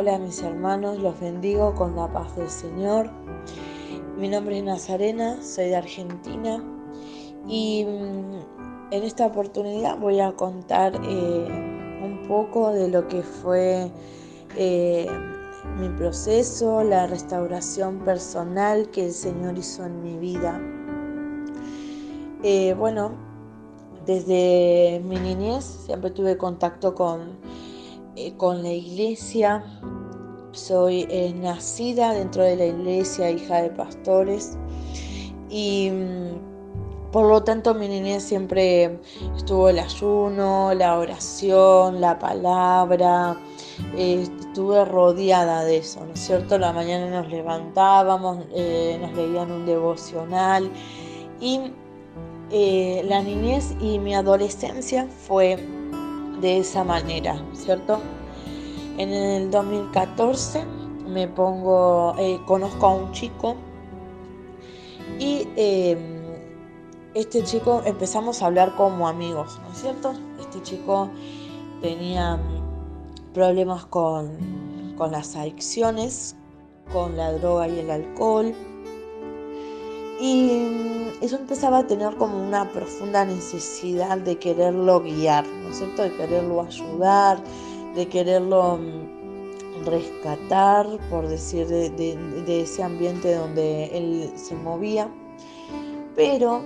Hola mis hermanos, los bendigo con la paz del Señor. Mi nombre es Nazarena, soy de Argentina y en esta oportunidad voy a contar un poco de lo que fue eh, mi proceso, la restauración personal que el Señor hizo en mi vida. Bueno, desde mi niñez siempre tuve contacto con la iglesia. Soy nacida dentro de la iglesia, hija de pastores, y por lo tanto mi niñez siempre estuvo el ayuno, la oración, la palabra. Estuve rodeada de eso, ¿no es cierto? La mañana nos levantábamos, nos leían un devocional y la niñez y mi adolescencia fue de esa manera, ¿cierto? En el 2014 conozco a un chico y este chico empezamos a hablar como amigos, ¿no es cierto? Este chico tenía problemas con las adicciones, con la droga y el alcohol. Y yo empezaba a tener como una profunda necesidad de quererlo guiar, ¿no es cierto? De quererlo ayudar, de quererlo rescatar, por decir, de ese ambiente donde él se movía. Pero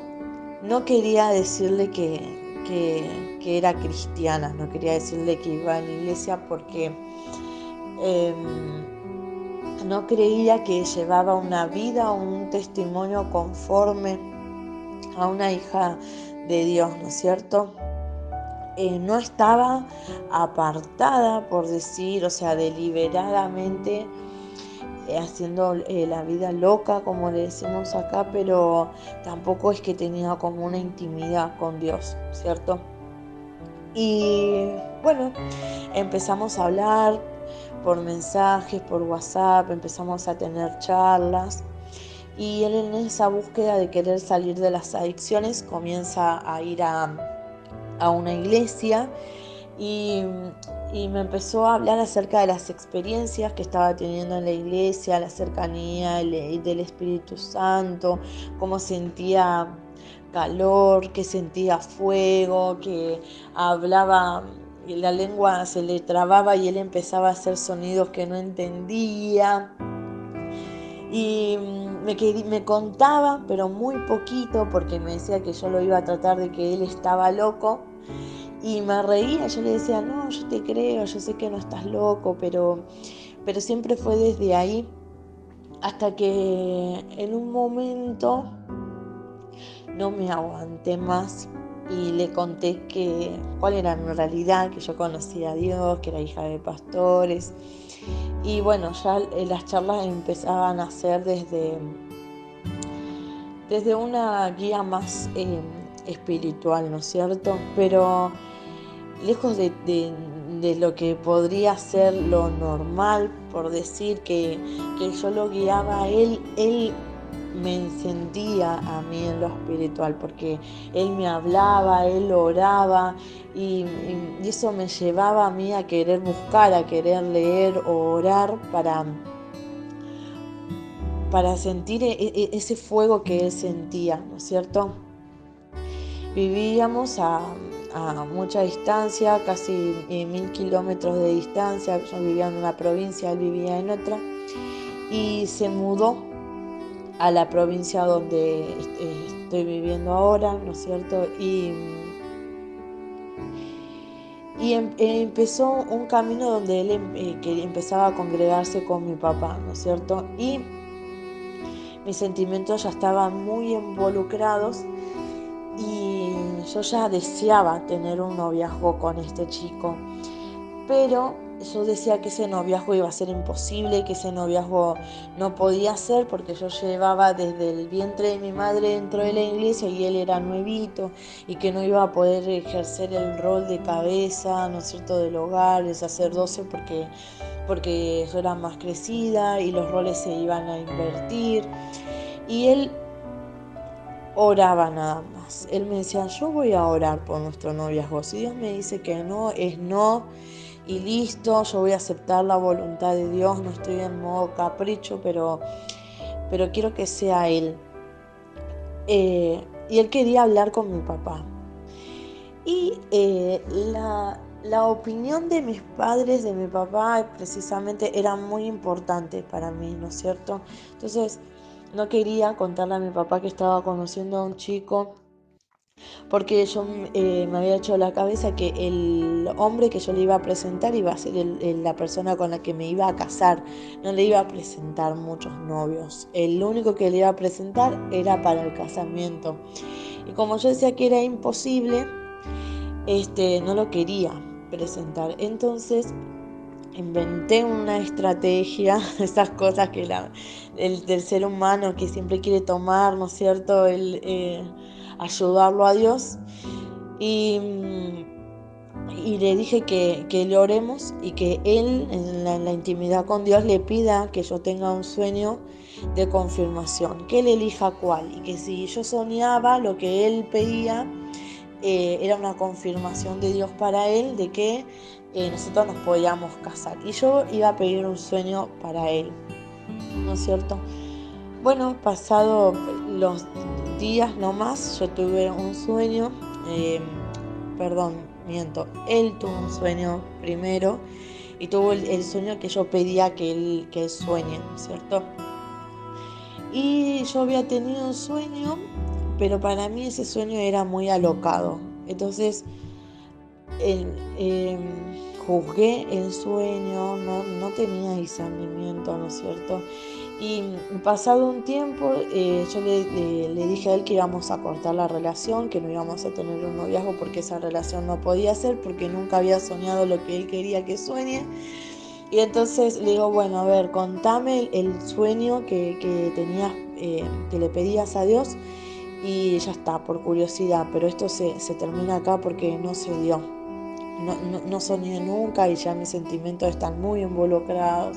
no quería decirle que era cristiana, no quería decirle que iba a la iglesia porque no creía que llevaba una vida o un testimonio conforme a una hija de Dios, ¿no es cierto? No estaba apartada, por decir, o sea, deliberadamente haciendo la vida loca, como le decimos acá, pero tampoco es que tenía como una intimidad con Dios, ¿cierto? Y bueno, empezamos a hablar por mensajes, por WhatsApp, empezamos a tener charlas y él en esa búsqueda de querer salir de las adicciones comienza a ir a una iglesia y, y me empezó a hablar acerca de las experiencias que estaba teniendo en la iglesia, la cercanía del Espíritu Santo, cómo sentía calor, que sentía fuego, que hablaba, y la lengua se le trababa y él empezaba a hacer sonidos que no entendía. Y me contaba, pero muy poquito, porque me decía que yo lo iba a tratar de que él estaba loco. Y me reía, yo le decía, no, yo te creo, yo sé que no estás loco, pero siempre fue desde ahí, hasta que en un momento no me aguanté más y le conté cuál era mi realidad, que yo conocía a Dios, que era hija de pastores. Y bueno, ya las charlas empezaban a ser desde una guía más espiritual, ¿no es cierto? Pero lejos de lo que podría ser lo normal, por decir que yo lo guiaba a él me encendía a mí en lo espiritual, porque él me hablaba, él oraba y eso me llevaba a mí a querer buscar, a querer leer o orar para sentir ese fuego que él sentía, ¿no es cierto? Vivíamos a mucha distancia, casi 1000 kilómetros de distancia. Yo vivía en una provincia, él vivía en otra, y se mudó a la provincia donde estoy viviendo ahora, ¿no es cierto? Y empezó un camino donde él que empezaba a congregarse con mi papá, ¿no es cierto? Y mis sentimientos ya estaban muy involucrados y yo ya deseaba tener un noviazgo con este chico, pero yo decía que ese noviazgo iba a ser imposible, que ese noviazgo no podía ser porque yo llevaba desde el vientre de mi madre dentro de la iglesia y él era nuevito y que no iba a poder ejercer el rol de cabeza, ¿no es cierto?, del hogar, del sacerdocio, porque yo era más crecida y los roles se iban a invertir. Y él oraba nada más. Él me decía, yo voy a orar por nuestro noviazgo. Si Dios me dice que no, es no. y listo, yo voy a aceptar la voluntad de Dios, no estoy en modo capricho, pero quiero que sea Él. Y él quería hablar con mi papá. Y la opinión de mis padres, de mi papá, precisamente era muy importante para mí, ¿no es cierto? Entonces, no quería contarle a mi papá que estaba conociendo a un chico, porque yo me había hecho la cabeza que el hombre que yo le iba a presentar iba a ser la persona con la que me iba a casar. No le iba a presentar muchos novios. El único que le iba a presentar era para el casamiento. Y como yo decía que era imposible, no lo quería presentar. Entonces inventé una estrategia, esas cosas que del ser humano que siempre quiere tomar, ¿no es cierto? Ayudarlo a Dios. Y, y le dije que le oremos y que él en la intimidad con Dios le pida que yo tenga un sueño de confirmación, que él elija cuál, y que si yo soñaba lo que él pedía, era una confirmación de Dios para él de que nosotros nos podíamos casar. Y yo iba a pedir un sueño para él, ¿no es cierto? Bueno, pasado los días nomás, yo tuve un sueño, perdón, miento, él tuvo un sueño primero y tuvo el sueño que yo pedía que él sueñe, ¿no es cierto? Y yo había tenido un sueño, pero para mí ese sueño era muy alocado. Entonces, eh, juzgué el sueño, no tenía discernimiento, ¿no es cierto? Y pasado un tiempo, yo le dije a él que íbamos a cortar la relación, que no íbamos a tener un noviazgo porque esa relación no podía ser, porque nunca había soñado lo que él quería que sueñe. Y entonces le digo, bueno, a ver, contame el sueño que tenías, que le pedías a Dios, y ya está, por curiosidad, pero esto se termina acá porque no se dio. No soñé nunca y ya mis sentimientos están muy involucrados.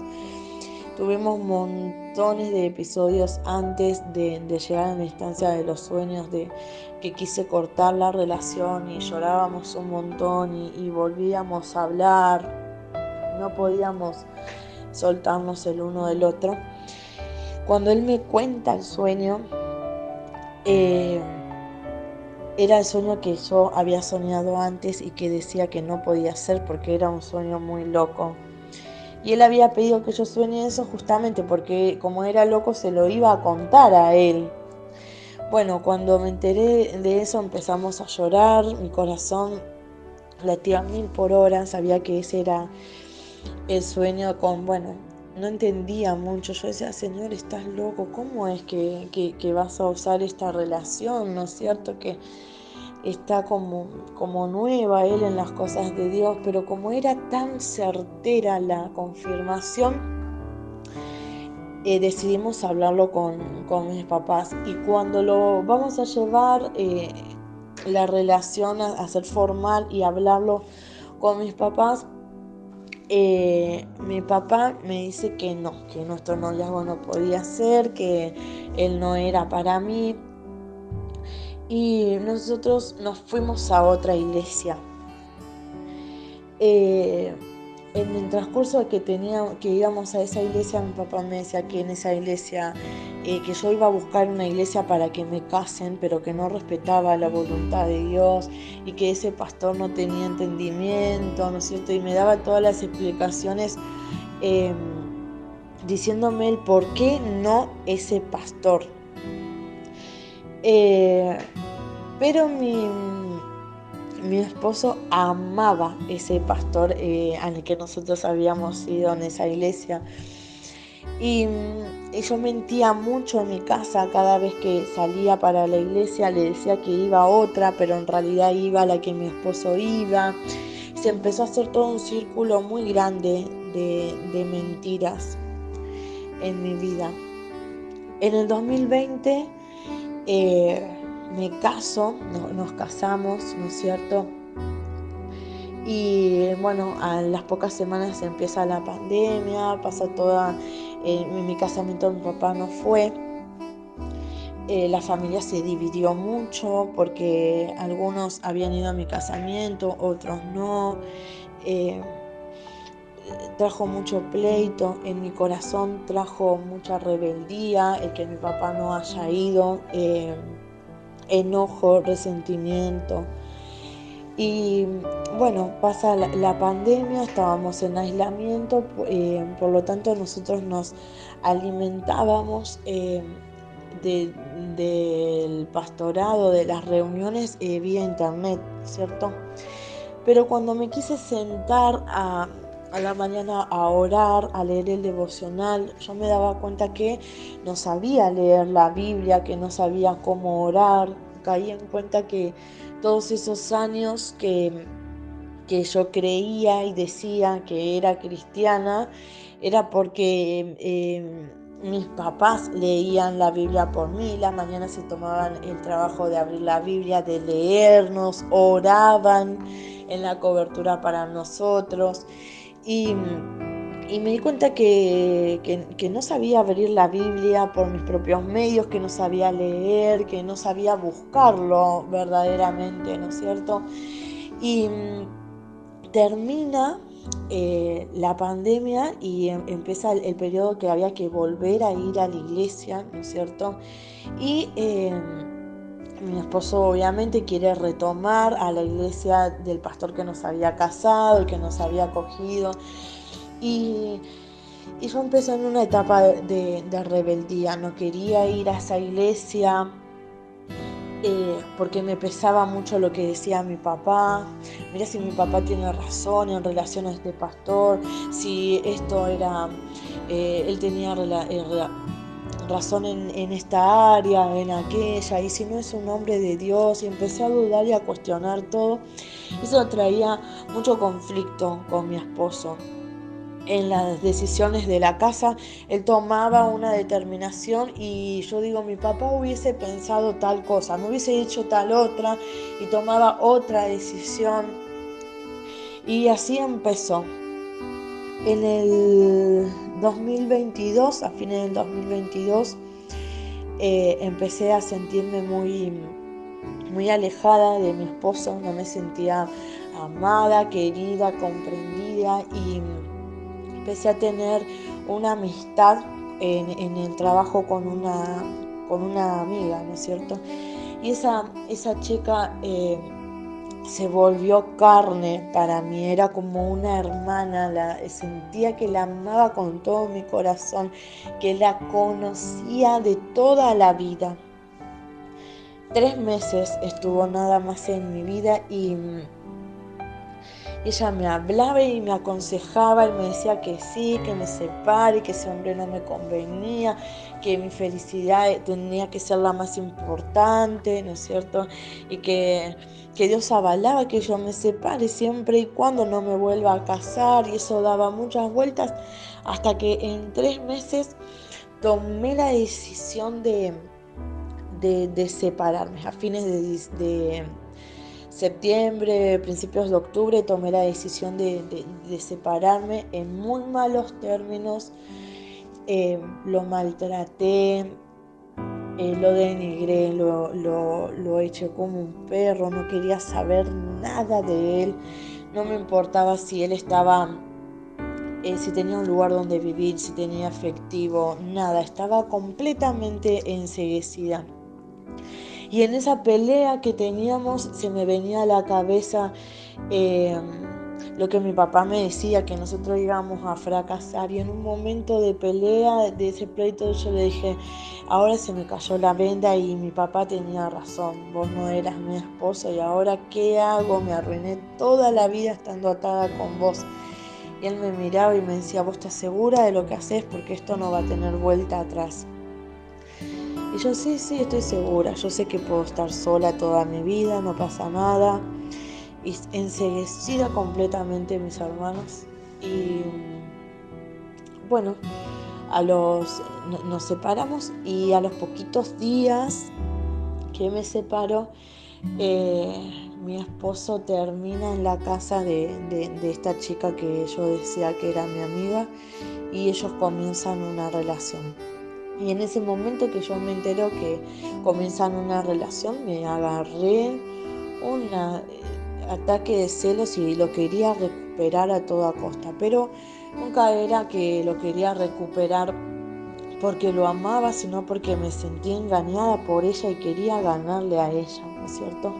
Tuvimos montones de episodios antes de llegar a la instancia de los sueños, de que quise cortar la relación y llorábamos un montón y volvíamos a hablar. No podíamos soltarnos el uno del otro. Cuando él me cuenta el sueño, era el sueño que yo había soñado antes y que decía que no podía ser porque era un sueño muy loco. Y él había pedido que yo sueñe eso justamente porque como era loco se lo iba a contar a él. Bueno, cuando me enteré de eso empezamos a llorar, mi corazón latía 1000 por hora, sabía que ese era el sueño no entendía mucho. Yo decía, Señor, estás loco, ¿cómo es que vas a usar esta relación? ¿No es cierto? Que está como nueva él en las cosas de Dios, pero como era tan certera la confirmación, decidimos hablarlo con mis papás. Y cuando lo vamos a llevar la relación a ser formal y hablarlo con mis papás, mi papá me dice que no, que nuestro noviazgo no podía ser, que él no era para mí. Y nosotros nos fuimos a otra iglesia. En el transcurso de que íbamos a esa iglesia, mi papá me decía que en esa iglesia, que yo iba a buscar una iglesia para que me casen, pero que no respetaba la voluntad de Dios y que ese pastor no tenía entendimiento, ¿no es cierto? Y me daba todas las explicaciones diciéndome el por qué no ese pastor. Pero mi esposo amaba ese pastor al que nosotros habíamos ido en esa iglesia. Y yo mentía mucho en mi casa cada vez que salía para la iglesia, le decía que iba a otra, pero en realidad iba a la que mi esposo iba. Se empezó a hacer todo un círculo muy grande de mentiras en mi vida. En el 2020 me caso, nos casamos, ¿no es cierto? Y bueno, a las pocas semanas empieza la pandemia, pasa toda, mi casamiento mi papá no fue, la familia se dividió mucho porque algunos habían ido a mi casamiento, otros no. trajo mucho pleito, en mi corazón trajo mucha rebeldía, el que mi papá no haya ido, enojo, resentimiento. Y bueno, pasa la pandemia, estábamos en aislamiento, por lo tanto nosotros nos alimentábamos de- del pastorado, de las reuniones vía internet, ¿cierto? Pero cuando me quise sentar a la mañana a orar, a leer el devocional, yo me daba cuenta que no sabía leer la Biblia, que no sabía cómo orar. Caí en cuenta que todos esos años que yo creía y decía que era cristiana, era porque mis papás leían la Biblia por mí, las mañanas se tomaban el trabajo de abrir la Biblia, de leernos, oraban en la cobertura para nosotros. Y, y me di cuenta que no sabía abrir la Biblia por mis propios medios, que no sabía leer, que no sabía buscarlo verdaderamente, ¿no es cierto? Y termina la pandemia y empieza el periodo que había que volver a ir a la iglesia, ¿no es cierto? Y mi esposo obviamente quiere retomar a la iglesia del pastor que nos había casado y que nos había acogido. Y, y yo empecé en una etapa de rebeldía, no quería ir a esa iglesia. Porque me pesaba mucho lo que decía mi papá. Mira si mi papá tiene razón en relación a este pastor, si esto era, él tenía razón en esta área, en aquella, y si no es un hombre de Dios, y empecé a dudar y a cuestionar todo. Eso traía mucho conflicto con mi esposo. En las decisiones de la casa, él tomaba una determinación y yo digo, mi papá hubiese pensado tal cosa, me hubiese dicho tal otra y tomaba otra decisión. Y así empezó. En el 2022, a fines del 2022, empecé a sentirme muy alejada de mi esposo, no me sentía amada, querida, comprendida y empecé a tener una amistad en el trabajo con una amiga, ¿no es cierto? Y esa chica se volvió carne para mí, era como una hermana, sentía que la amaba con todo mi corazón, que la conocía de toda la vida. 3 meses estuvo nada más en mi vida y ella me hablaba y me aconsejaba y me decía que sí, que me separe, que ese hombre no me convenía, que mi felicidad tenía que ser la más importante, ¿no es cierto? Y que Dios avalaba que yo me separe siempre y cuando no me vuelva a casar, y eso daba muchas vueltas hasta que en 3 meses tomé la decisión de separarme. A fines de septiembre, principios de octubre, tomé la decisión de separarme en muy malos términos. Lo maltraté, lo denigré, lo eché como un perro, no quería saber nada de él, no me importaba si él estaba, si tenía un lugar donde vivir, si tenía efectivo, nada, estaba completamente enceguecida. Y en esa pelea que teníamos se me venía a la cabeza eh, lo que mi papá me decía, que nosotros íbamos a fracasar. Y en un momento de pelea, de ese pleito, yo le dije, ahora se me cayó la venda y mi papá tenía razón, vos no eras mi esposo y ahora ¿qué hago? Me arruiné toda la vida estando atada con vos. Y él me miraba y me decía, ¿vos estás segura de lo que haces? Porque esto no va a tener vuelta atrás. Y yo sí, estoy segura, yo sé que puedo estar sola toda mi vida, no pasa nada. Y enceguecida completamente, mis hermanos. Y bueno, nos separamos y a los poquitos días que me separo, mi esposo termina en la casa de esta chica que yo decía que era mi amiga, y ellos comienzan una relación. Y en ese momento que yo me entero que comienzan una relación, me agarré ataque de celos y lo quería recuperar a toda costa, pero nunca era que lo quería recuperar porque lo amaba, sino porque me sentía engañada por ella y quería ganarle a ella, ¿no es cierto?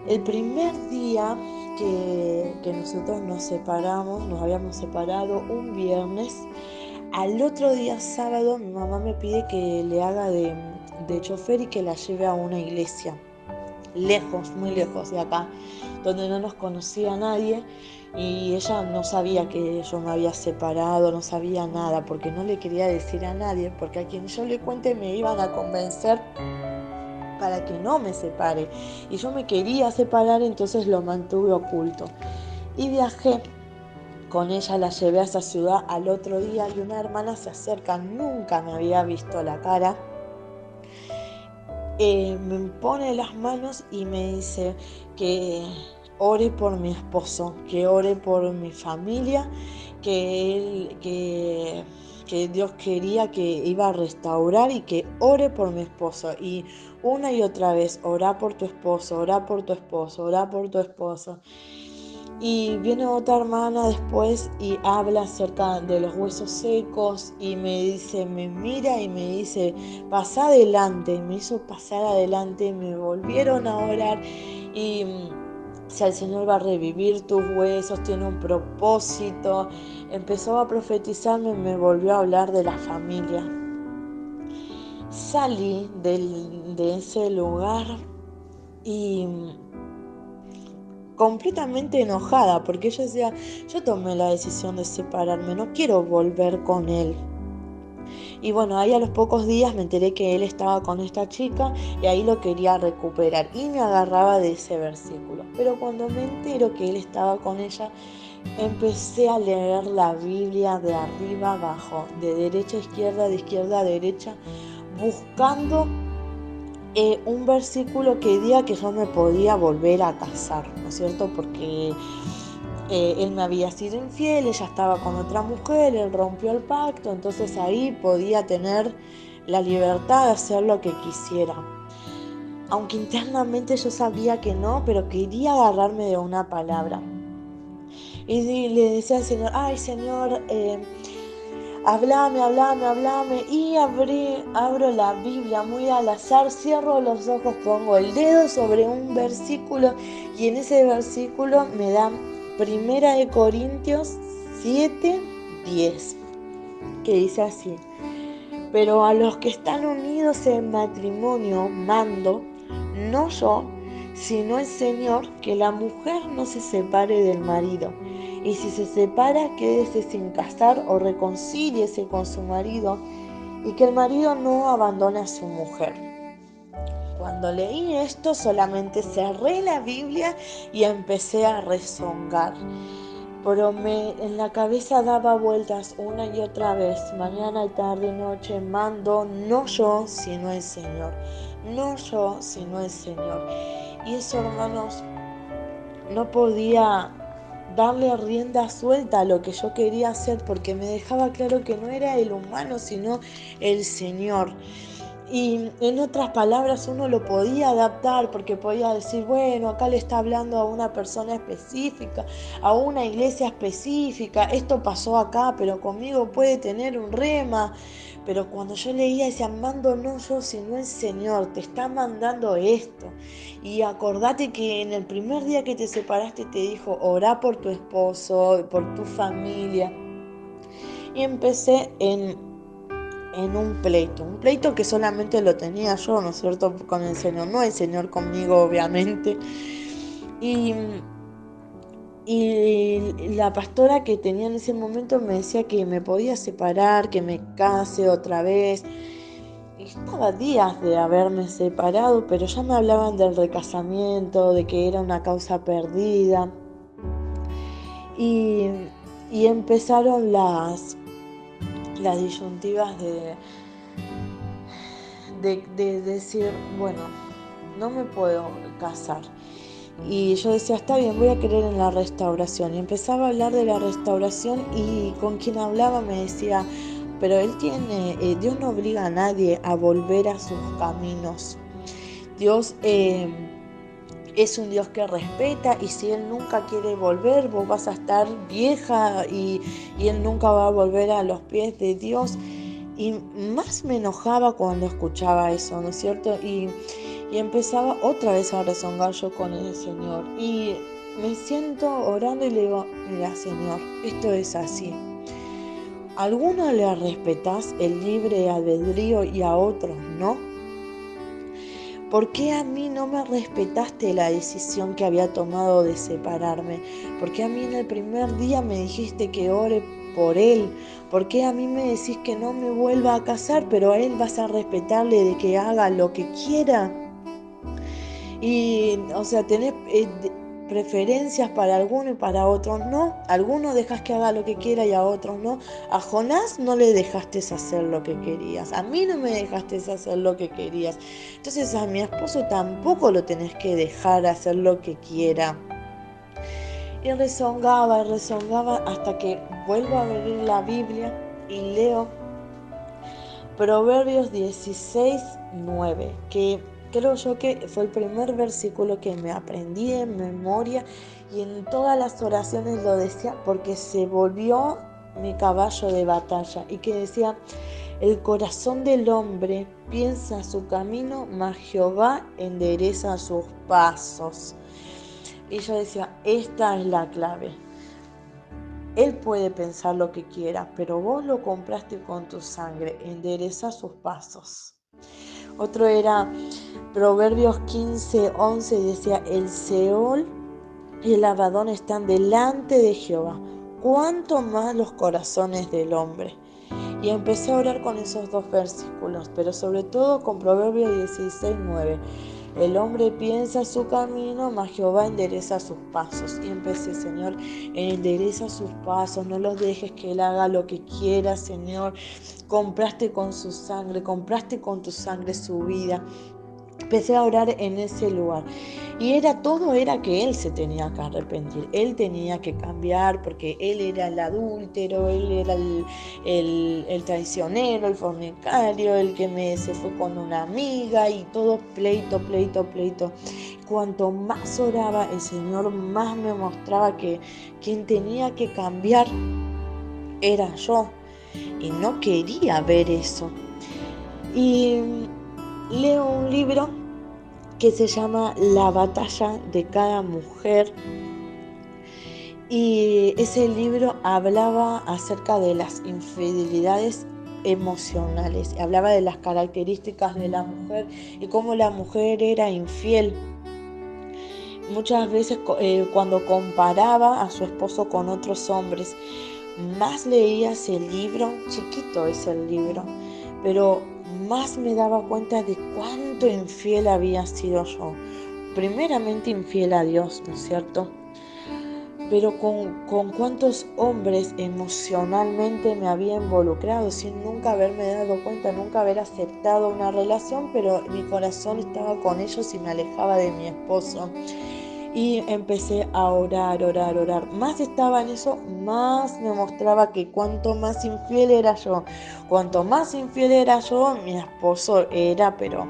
El primer día que nosotros nos separamos, nos habíamos separado un viernes, al otro día sábado mi mamá me pide que le haga de chofer y que la lleve a una iglesia, lejos, muy lejos de acá, donde no nos conocía nadie y ella no sabía que yo me había separado, no sabía nada, porque no le quería decir a nadie, porque a quien yo le cuente me iban a convencer para que no me separe. Y yo me quería separar, entonces lo mantuve oculto. Y viajé con ella, la llevé a esa ciudad al otro día y una hermana se acerca, nunca me había visto la cara. Me pone las manos y me dice que ore por mi esposo, que ore por mi familia, que Dios quería que iba a restaurar y que ore por mi esposo. Y una y otra vez, orá por tu esposo, orá por tu esposo, orá por tu esposo. Y viene otra hermana después y habla acerca de los huesos secos y me dice, me mira y me dice, pasa adelante. Y me hizo pasar adelante, me volvieron a orar y si el Señor va a revivir tus huesos, tiene un propósito. Empezó a profetizarme, me volvió a hablar de la familia. Salí de ese lugar y completamente enojada, porque yo decía, yo tomé la decisión de separarme, no quiero volver con él. Y bueno, ahí a los pocos días me enteré que él estaba con esta chica y ahí lo quería recuperar y me agarraba de ese versículo. Pero cuando me entero que él estaba con ella, empecé a leer la Biblia de arriba abajo, de derecha a izquierda, de izquierda a derecha, buscando un versículo que diga que yo me podía volver a casar, ¿no es cierto? Porque él me había sido infiel, ella estaba con otra mujer, él rompió el pacto, entonces ahí podía tener la libertad de hacer lo que quisiera. Aunque internamente yo sabía que no, pero quería agarrarme de una palabra. Y le decía al Señor, ay Señor, hablame. Y abro la Biblia muy al azar, cierro los ojos, pongo el dedo sobre un versículo y en ese versículo me da 1 Corintios 7:10, que dice así: pero a los que están unidos en matrimonio mando, no yo, sino el Señor, que la mujer no se separe del marido. Y si se separa, quédese sin casar o reconcíliese con su marido, y que el marido no abandone a su mujer. Cuando leí esto, solamente cerré la Biblia y empecé a rezongar. Pero en la cabeza daba vueltas una y otra vez, mañana, tarde y noche, mando, no yo, sino el Señor. No yo, sino el Señor. Y eso, hermanos, no podía darle rienda suelta a lo que yo quería hacer, porque me dejaba claro que no era el humano, sino el Señor. Y en otras palabras uno lo podía adaptar, porque podía decir, bueno, acá le está hablando a una persona específica, a una iglesia específica, esto pasó acá, pero conmigo puede tener un rema. Pero cuando yo leía decía, mando no yo, sino el Señor, te está mandando esto. Y acordate que en el primer día que te separaste te dijo, orá por tu esposo, por tu familia. Y empecé en un pleito que solamente lo tenía yo, ¿no es cierto?, con el Señor, no el Señor conmigo, obviamente. Y la pastora que tenía en ese momento me decía que me podía separar, que me case otra vez. Estaba días de haberme separado, pero ya me hablaban del recasamiento, de que era una causa perdida. Y empezaron las disyuntivas de decir, bueno, no me puedo casar. Y yo decía, está bien, voy a creer en la restauración. Y empezaba a hablar de la restauración y con quien hablaba me decía, pero Dios no obliga a nadie a volver a sus caminos. Dios es un Dios que respeta, y si Él nunca quiere volver, vos vas a estar vieja y Él nunca va a volver a los pies de Dios. Y más me enojaba cuando escuchaba eso, ¿no es cierto? Y empezaba otra vez a rezongar yo con el Señor. Y me siento orando y le digo, mira, Señor, esto es así. A algunos le respetás el libre albedrío y a otros no. ¿Por qué a mí no me respetaste la decisión que había tomado de separarme? ¿Por qué a mí en el primer día me dijiste que ore por él? ¿Por qué a mí me decís que no me vuelva a casar, pero a él vas a respetarle de que haga lo que quiera? Y, o sea, tenés preferencias para algunos y para otros no. A algunos dejas que haga lo que quiera y a otros no. A Jonás no le dejaste hacer lo que querías. A mí no me dejaste hacer lo que querías. Entonces a mi esposo tampoco lo tenés que dejar hacer lo que quiera. Y rezongaba hasta que vuelvo a abrir la Biblia y leo Proverbios 16:9, que creo yo que fue el primer versículo que me aprendí en memoria, y en todas las oraciones lo decía porque se volvió mi caballo de batalla, y que decía, el corazón del hombre piensa su camino, mas Jehová endereza sus pasos. Y yo decía, esta es la clave. Él puede pensar lo que quiera, pero vos lo compraste con tu sangre, endereza sus pasos. Otro era Proverbios 15:11, decía, el Seol y el Abadón están delante de Jehová, cuánto más los corazones del hombre. Y empecé a orar con esos dos versículos, pero sobre todo con Proverbios 16:9. El hombre piensa su camino, mas Jehová endereza sus pasos. Y empecé, Señor, endereza sus pasos, no los dejes que Él haga lo que quiera, Señor. Compraste con con tu sangre su vida. Empecé a orar en ese lugar. Y todo era que él se tenía que arrepentir, él tenía que cambiar, porque él era el adúltero, él era el traicionero, el fornicario, el que se fue con una amiga, y todo pleito. Cuanto más oraba, el Señor más me mostraba que quien tenía que cambiar era yo. Y no quería ver eso. Y leo un libro que se llama La batalla de cada mujer, y ese libro hablaba acerca de las infidelidades emocionales, hablaba de las características de la mujer y cómo la mujer era infiel. Muchas veces cuando comparaba a su esposo con otros hombres, más leía ese libro, chiquito es el libro, pero más me daba cuenta de cuánto infiel había sido yo. Primeramente infiel a Dios, ¿no es cierto? Pero con cuántos hombres emocionalmente me había involucrado sin nunca haberme dado cuenta, nunca haber aceptado una relación, pero mi corazón estaba con ellos y me alejaba de mi esposo. Y empecé a orar. Más estaba en eso, más me mostraba que cuanto más infiel era yo. Cuanto más infiel era yo, mi esposo era, pero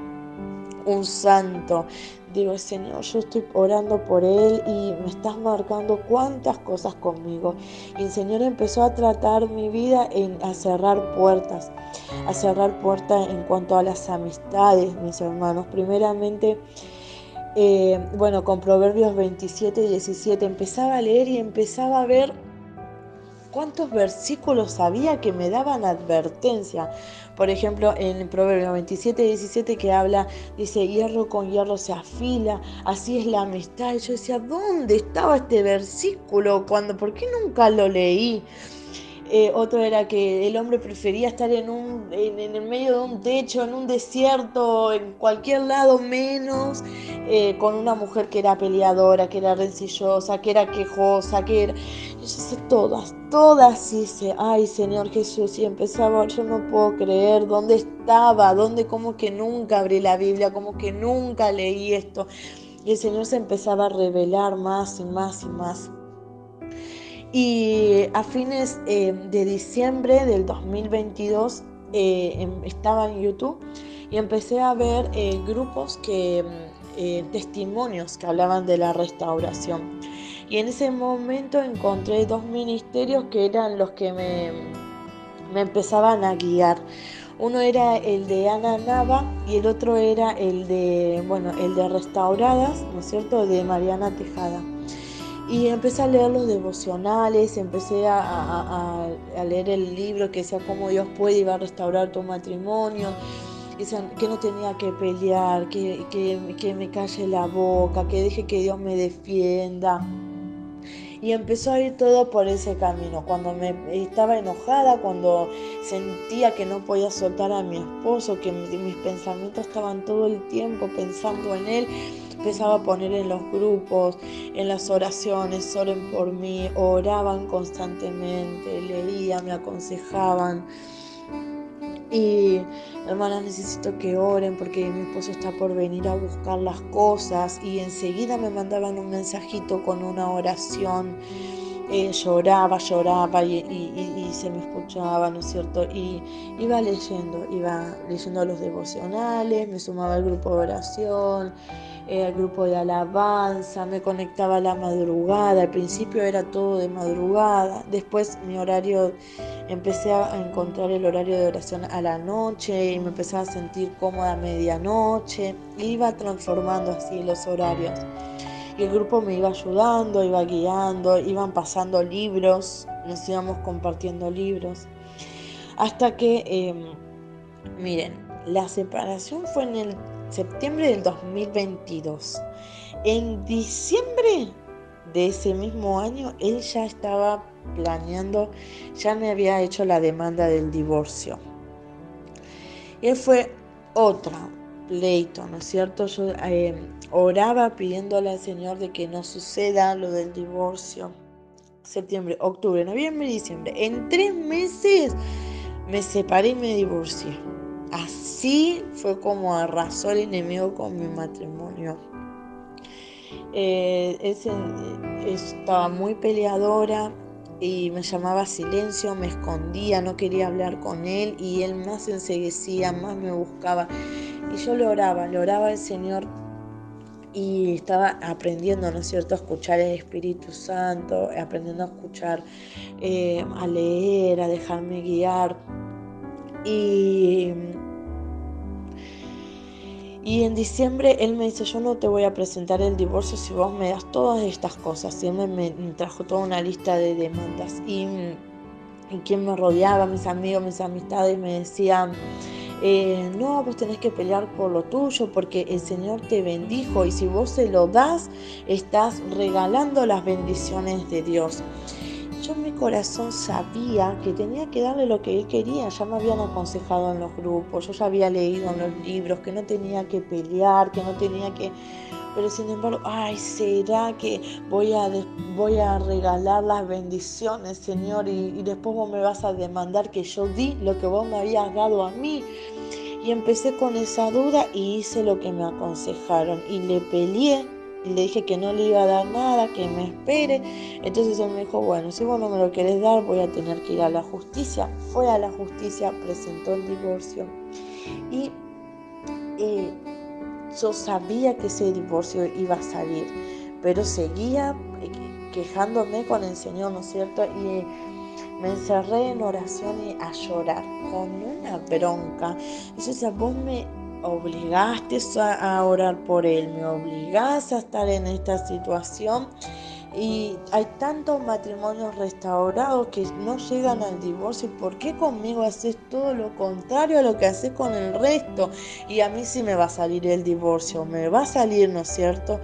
un santo. Digo, Señor, yo estoy orando por él y me estás marcando cuántas cosas conmigo. Y el Señor empezó a tratar mi vida a cerrar puertas en cuanto a las amistades, mis hermanos. Primeramente, con Proverbios 27:17 empezaba a leer y empezaba a ver cuántos versículos había que me daban advertencia. Por ejemplo, en Proverbios 27:17 que dice, hierro con hierro se afila, así es la amistad. Y yo decía, ¿dónde estaba este versículo? ¿Por qué nunca lo leí? Otro era que el hombre prefería estar en el medio de un techo, en un desierto, en cualquier lado, menos con una mujer que era peleadora, que era rencillosa, que era quejosa, que era... Yo sé, todas hice, ay Señor Jesús, y empezaba, yo no puedo creer dónde estaba, como que nunca abrí la Biblia, como que nunca leí esto. Y el Señor se empezaba a revelar más y más y más. Y a fines de diciembre del 2022 estaba en YouTube y empecé a ver grupos que testimonios que hablaban de la restauración. Y en ese momento encontré 2 ministerios que eran los que me empezaban a guiar. Uno era el de Ana Nava y el otro era el de Restauradas, ¿no es cierto?, de Mariana Tejada. Y empecé a leer los devocionales, empecé a leer el libro que decía cómo Dios puede y va a restaurar tu matrimonio, que no tenía que pelear, que me calle la boca, que deje que Dios me defienda. Y empezó a ir todo por ese camino. Cuando me estaba enojada, cuando sentía que no podía soltar a mi esposo, que mis pensamientos estaban todo el tiempo pensando en él, empezaba a poner en los grupos, en las oraciones, oren por mí, oraban constantemente, leían, me aconsejaban. Y hermanas, necesito que oren porque mi esposo está por venir a buscar las cosas, y enseguida me mandaban un mensajito con una oración. Lloraba y se me escuchaba, ¿no es cierto? Y iba leyendo los devocionales, me sumaba al grupo de oración, al grupo de alabanza, me conectaba a la madrugada. Al principio era todo de madrugada, después empecé a encontrar el horario de oración a la noche y me empezaba a sentir cómoda a medianoche. Iba transformando así los horarios. Y el grupo me iba ayudando, iba guiando, iban pasando libros, nos íbamos compartiendo libros. Hasta que, miren, la separación fue en el septiembre del 2022. En diciembre de ese mismo año, él ya estaba planeando, ya me había hecho la demanda del divorcio. Y él fue otra pleito, ¿no es cierto? Yo oraba pidiéndole al Señor de que no suceda lo del divorcio. Septiembre, octubre, noviembre y diciembre. En 3 meses me separé y me divorcié. Así fue como arrasó el enemigo con mi matrimonio. Estaba muy peleadora y me llamaba a silencio, me escondía, no quería hablar con él, y él más se enceguecía, más me buscaba. Y yo le oraba al Señor, y estaba aprendiendo, ¿no es cierto?, a escuchar el Espíritu Santo, aprendiendo a escuchar, a leer, a dejarme guiar. Y en diciembre él me dice: yo no te voy a presentar el divorcio si vos me das todas estas cosas. Y él me trajo toda una lista de demandas. Y quien me rodeaba, mis amigos, mis amistades, me decían: no, vos tenés que pelear por lo tuyo porque el Señor te bendijo, y si vos se lo das, estás regalando las bendiciones de Dios. Yo en mi corazón sabía que tenía que darle lo que él quería. Ya me habían aconsejado en los grupos, yo ya había leído en los libros que no tenía que pelear, que no tenía que... Pero sin embargo, ¿será que voy a regalar las bendiciones, Señor? Y después vos me vas a demandar que yo di lo que vos me habías dado a mí. Y empecé con esa duda y hice lo que me aconsejaron. Y le peleé. Y le dije que no le iba a dar nada, que me espere. Entonces él me dijo: bueno, si vos no me lo querés dar, voy a tener que ir a la justicia. Fue a la justicia, presentó el divorcio. Y yo sabía que ese divorcio iba a salir, pero seguía quejándome con el Señor, ¿no es cierto? Y me encerré en oración y a llorar con una bronca. Y yo decía: vos me obligaste a orar por él, me obligás a estar en esta situación. Y hay tantos matrimonios restaurados que no llegan al divorcio. ¿Por qué conmigo haces todo lo contrario a lo que haces con el resto? Y a mí sí me va a salir el divorcio, me va a salir, ¿no es cierto?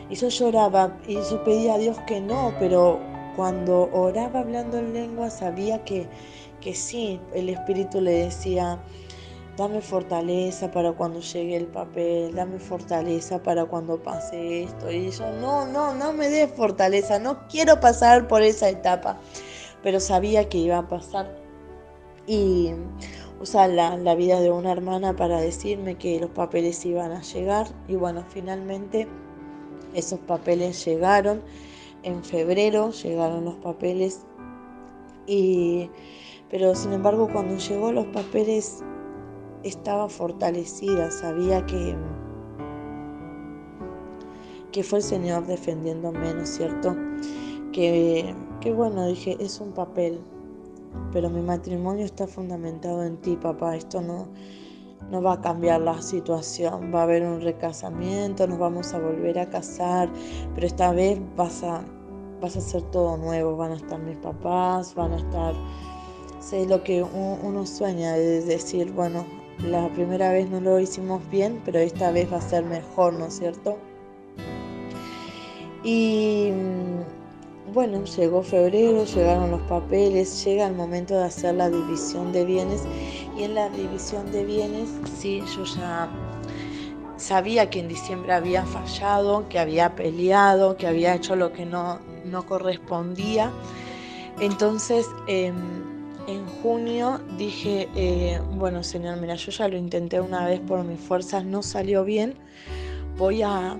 Y yo lloraba y yo pedía a Dios que no, pero cuando oraba hablando en lengua sabía que sí. El Espíritu le decía: dame fortaleza para cuando llegue el papel, dame fortaleza para cuando pase esto. Y yo: no me des fortaleza, no quiero pasar por esa etapa. Pero sabía que iba a pasar. Y usar la vida de una hermana para decirme que los papeles iban a llegar. Y bueno, finalmente esos papeles llegaron. En febrero llegaron los papeles. Pero sin embargo, cuando llegó los papeles, estaba fortalecida, sabía que fue el Señor defendiéndome, ¿no es cierto? Que bueno, dije, es un papel, pero mi matrimonio está fundamentado en ti, papá. Esto no va a cambiar la situación. Va a haber un recasamiento, nos vamos a volver a casar, pero esta vez vas a hacer todo nuevo. Van a estar mis papás, van a estar... Sé lo que uno sueña, es decir, bueno, la primera vez no lo hicimos bien, pero esta vez va a ser mejor, ¿no es cierto? Y bueno, llegó febrero, llegaron los papeles, llega el momento de hacer la división de bienes. Y en la división de bienes, sí, yo ya sabía que en diciembre había fallado, que había peleado, que había hecho lo que no correspondía. Entonces, en junio dije, bueno, Señor, mira, yo ya lo intenté una vez por mis fuerzas, no salió bien. Voy a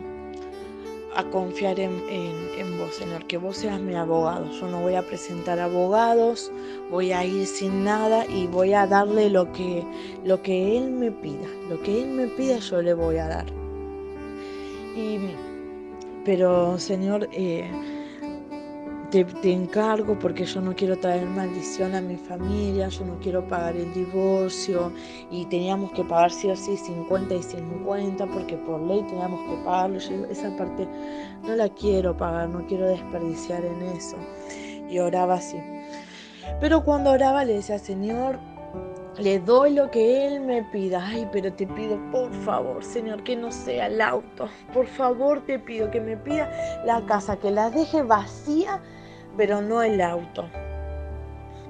confiar en vos, Señor, que vos seas mi abogado. Yo no voy a presentar abogados, voy a ir sin nada y voy a darle lo que Él me pida. Lo que Él me pida yo le voy a dar. Pero, Señor, te encargo porque yo no quiero traer maldición a mi familia, yo no quiero pagar el divorcio, y teníamos que pagar sí o sí 50 y 50 porque por ley teníamos que pagarlo. Yo esa parte no la quiero pagar, no quiero desperdiciar en eso. Y oraba así. Pero cuando oraba le decía, Señor, le doy lo que Él me pida. Ay, pero te pido, por favor, Señor, que no sea el auto. Por favor, te pido que me pida la casa, que la deje vacía, pero no el auto.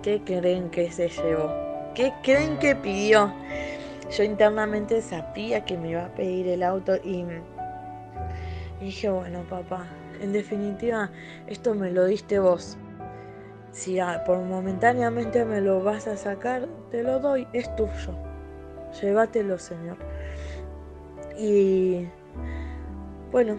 ¿Qué creen que se llevó? ¿Qué creen que pidió? Yo internamente sabía que me iba a pedir el auto y dije, bueno, papá, en definitiva, esto me lo diste vos. Si por momentáneamente me lo vas a sacar, te lo doy, es tuyo. Llévatelo, Señor. Y bueno,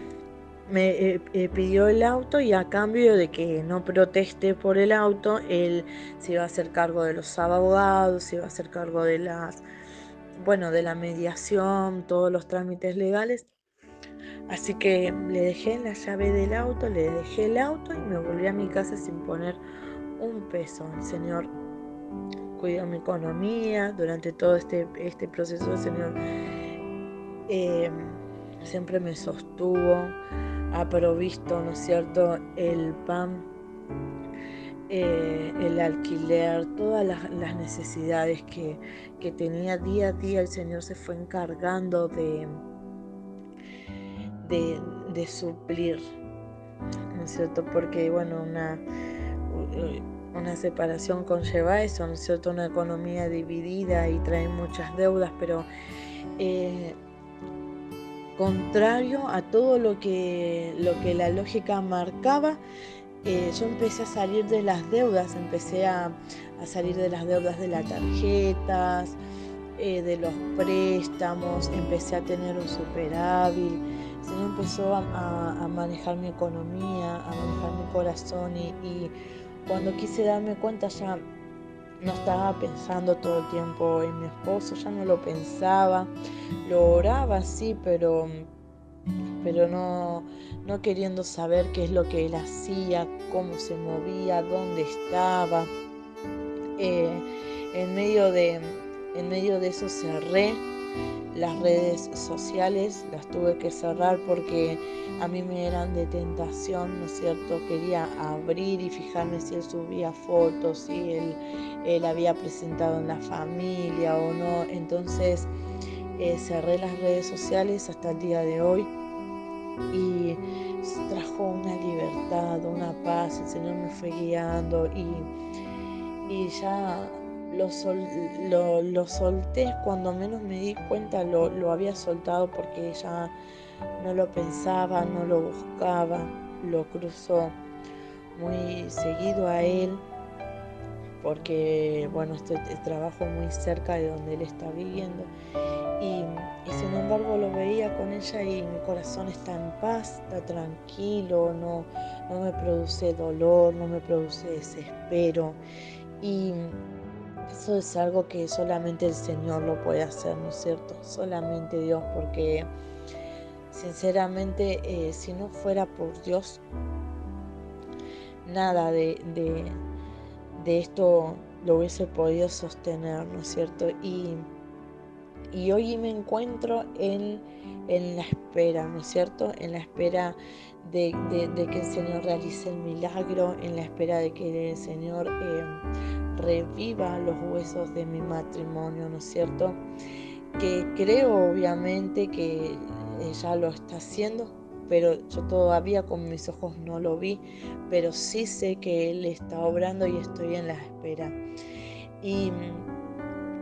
me pidió el auto, y a cambio de que no proteste por el auto, él se iba a hacer cargo de los abogados, se iba a hacer cargo de de la mediación, todos los trámites legales. Así que le dejé la llave del auto, le dejé el auto y me volví a mi casa sin poner un peso. El Señor cuidó mi economía durante todo este proceso. El Señor siempre me sostuvo, ha provisto, ¿no es cierto?, el pan, el alquiler, todas las necesidades que tenía día a día. El Señor se fue encargando de suplir, ¿no es cierto? Porque, bueno, una separación conlleva eso, ¿no es cierto? Una economía dividida y trae muchas deudas, pero contrario a todo lo que la lógica marcaba, yo empecé a salir de las deudas, empecé a salir de las deudas de las tarjetas, de los préstamos, empecé a tener un superávit. El Señor empezó a manejar mi economía, a manejar mi corazón, y cuando quise darme cuenta ya no estaba pensando todo el tiempo en mi esposo, ya no lo pensaba, lo oraba sí, pero no queriendo saber qué es lo que él hacía, cómo se movía, dónde estaba. En medio de eso cerré las redes sociales, las tuve que cerrar porque a mí me eran de tentación, ¿no es cierto? Quería abrir y fijarme si él subía fotos, si él había presentado en la familia o no. Entonces cerré las redes sociales hasta el día de hoy, y trajo una libertad, una paz. El Señor me fue guiando, y ya lo solté. Cuando menos me di cuenta lo había soltado, porque ya no lo pensaba, no lo buscaba. Lo cruzo muy seguido a él porque, bueno, trabajo muy cerca de donde él está viviendo, y sin embargo lo veía con ella y mi corazón está en paz, está tranquilo, no me produce dolor, no me produce desespero. Y eso es algo que solamente el Señor lo puede hacer, ¿no es cierto? Solamente Dios, porque sinceramente, si no fuera por Dios, nada de esto lo hubiese podido sostener, ¿no es cierto? Y hoy me encuentro en la espera, ¿no es cierto? En la espera de que el Señor realice el milagro, en la espera de que el Señor reviva los huesos de mi matrimonio, ¿no es cierto? Que creo obviamente que ya lo está haciendo, pero yo todavía con mis ojos no lo vi, pero sí sé que Él está obrando y estoy en la espera. Y,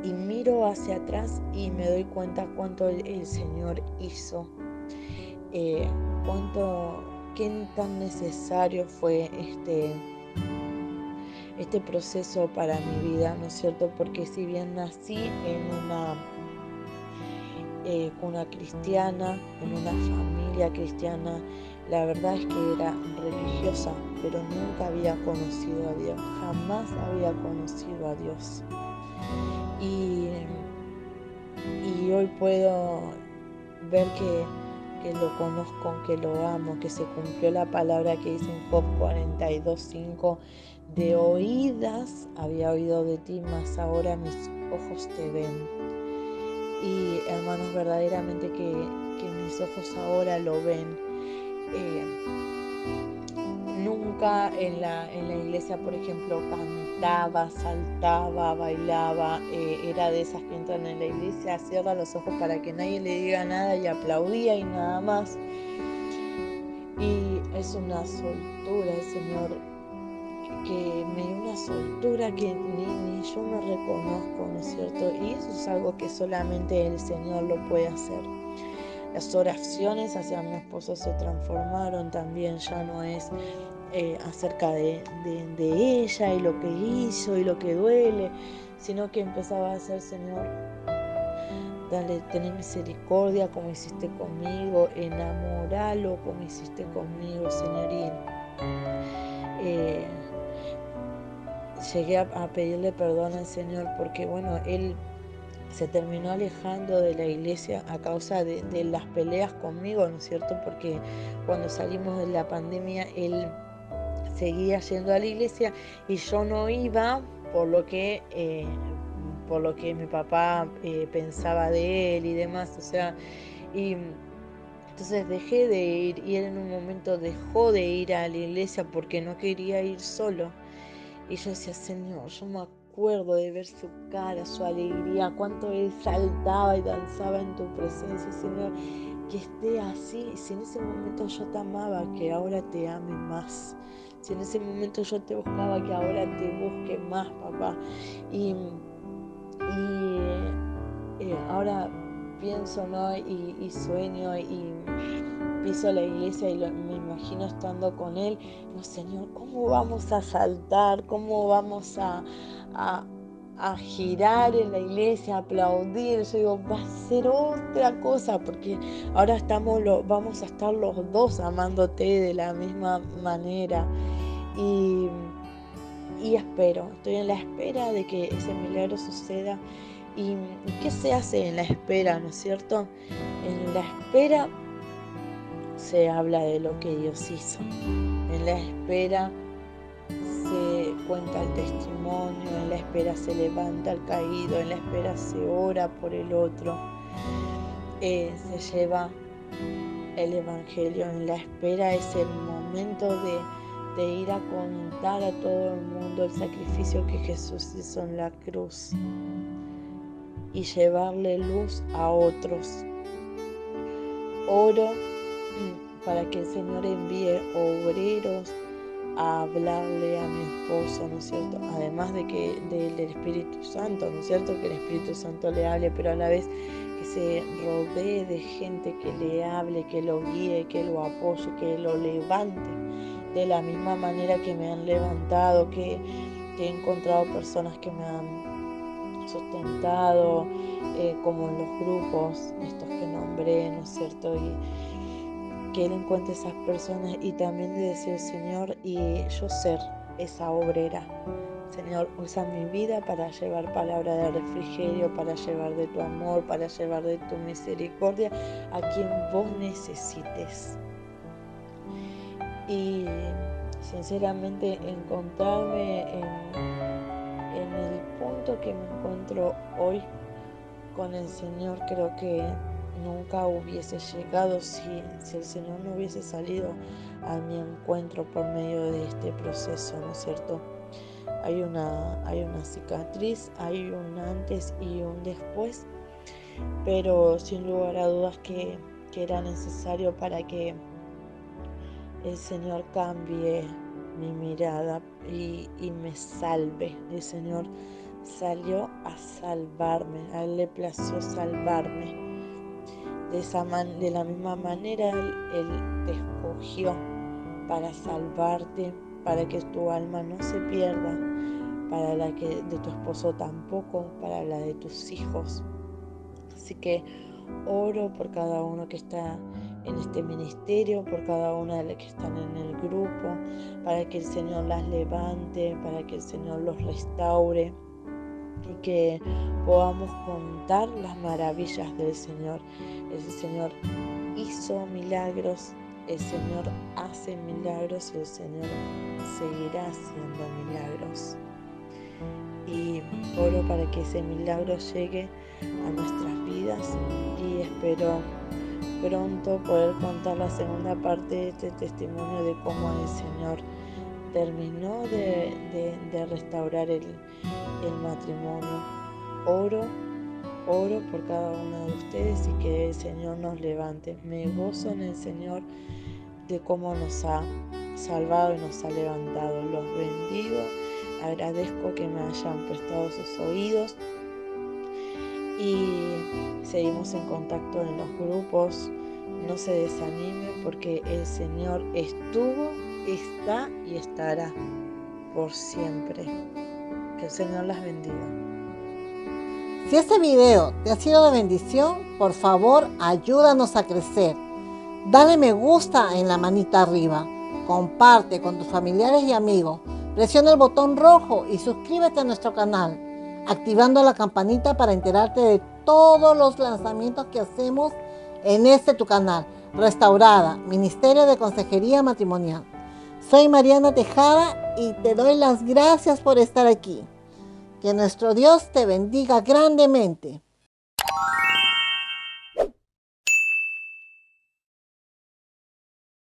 y miro hacia atrás y me doy cuenta cuánto el Señor hizo, qué tan necesario fue este proceso para mi vida, ¿no es cierto? Porque si bien nací en una cuna cristiana, en una familia cristiana, la verdad es que era religiosa, pero nunca había conocido a Dios, jamás había conocido a Dios. Y hoy puedo ver que lo conozco, que lo amo, que se cumplió la palabra que dice en Job 42:5, de oídas había oído de ti, mas ahora mis ojos te ven. Y hermanos, verdaderamente que mis ojos ahora lo ven. Nunca en la iglesia, por ejemplo, cantaba, saltaba, bailaba. Era de esas que entran en la iglesia, cierra los ojos para que nadie le diga nada y aplaudía y nada más. Y es una soltura el Señor, que me dio una soltura que ni yo me reconozco, ¿no es cierto? Y eso es algo que solamente el Señor lo puede hacer. Las oraciones hacia mi esposo se transformaron también, ya no es acerca de ella y lo que hizo y lo que duele, sino que empezaba a ser: Señor, dale, ten misericordia como hiciste conmigo, enamoralo como hiciste conmigo, Señor. Y llegué a pedirle perdón al Señor porque, bueno, Él se terminó alejando de la iglesia a causa de las peleas conmigo, ¿no es cierto? Porque cuando salimos de la pandemia, Él seguía yendo a la iglesia y yo no iba por lo que mi papá pensaba de él y demás, o sea, y entonces dejé de ir y él en un momento dejó de ir a la iglesia porque no quería ir solo. Y yo decía: Señor, yo me acuerdo de ver su cara, su alegría, cuánto él saltaba y danzaba en tu presencia, Señor, que esté así. Si en ese momento yo te amaba, que ahora te ame más. Si en ese momento yo te buscaba, que ahora te busque más, papá. Y ahora pienso, ¿no? Y sueño y piso la iglesia y me imagino estando con Él. No, Señor, ¿cómo vamos a saltar? ¿Cómo vamos a girar en la iglesia, a aplaudir? Yo digo, va a ser otra cosa, porque ahora vamos a estar los dos amándote de la misma manera. Y estoy en la espera de que ese milagro suceda. ¿Y qué se hace en la espera, no es cierto? En la espera se habla de lo que Dios hizo. En la espera se cuenta el testimonio, en la espera se levanta el caído, en la espera se ora por el otro, se lleva el evangelio. En la espera es el momento de ir a contar a todo el mundo el sacrificio que Jesús hizo en la cruz y llevarle luz a otros. Oro para que el Señor envíe obreros a hablarle a mi esposo, ¿no es cierto? Además del Espíritu Santo, ¿no es cierto? Que el Espíritu Santo le hable, pero a la vez que se rodee de gente que le hable, que lo guíe, que lo apoye, que lo levante de la misma manera que me han levantado, que he encontrado personas que me han sustentado, como en los grupos estos que nombré, ¿no es cierto? Y que Él encuentre esas personas, y también de decir: Señor, y yo ser esa obrera Señor, usa mi vida para llevar palabra de refrigerio, para llevar de tu amor, para llevar de tu misericordia a quien vos necesites. Y sinceramente encontrarme en el punto que me encuentro hoy con el Señor, creo que nunca hubiese llegado si el Señor no hubiese salido a mi encuentro por medio de este proceso, ¿no es cierto? Hay una cicatriz, hay un antes y un después, pero sin lugar a dudas que era necesario para que el Señor cambie mi mirada y me salve. El Señor salió a salvarme, a Él le plació salvarme. De la misma manera, Él te escogió para salvarte, para que tu alma no se pierda, para la que de tu esposo tampoco, para la de tus hijos. Así que oro por cada uno que está en este ministerio, por cada una de las que están en el grupo, para que el Señor las levante, para que el Señor los restaure y que podamos contar las maravillas del Señor. El Señor hizo milagros, el Señor hace milagros y el Señor seguirá haciendo milagros. Y oro para que ese milagro llegue a nuestras vidas y espero pronto poder contar la segunda parte de este testimonio de cómo el Señor terminó de restaurar el matrimonio. Oro por cada uno de ustedes y que el Señor nos levante. Me gozo en el Señor de cómo nos ha salvado y nos ha levantado. Los bendigo. Agradezco que me hayan prestado sus oídos y seguimos en contacto en los grupos. No se desanime porque el Señor estuvo, está y estará por siempre. Que el Señor las bendiga. Si este video te ha sido de bendición, por favor ayúdanos a crecer. Dale me gusta en la manita arriba. Comparte con tus familiares y amigos. Presiona el botón rojo y suscríbete a nuestro canal, activando la campanita para enterarte de todos los lanzamientos que hacemos en este tu canal, Restaurada, Ministerio de Consejería Matrimonial. Soy Mariana Tejada y te doy las gracias por estar aquí. Que nuestro Dios te bendiga grandemente.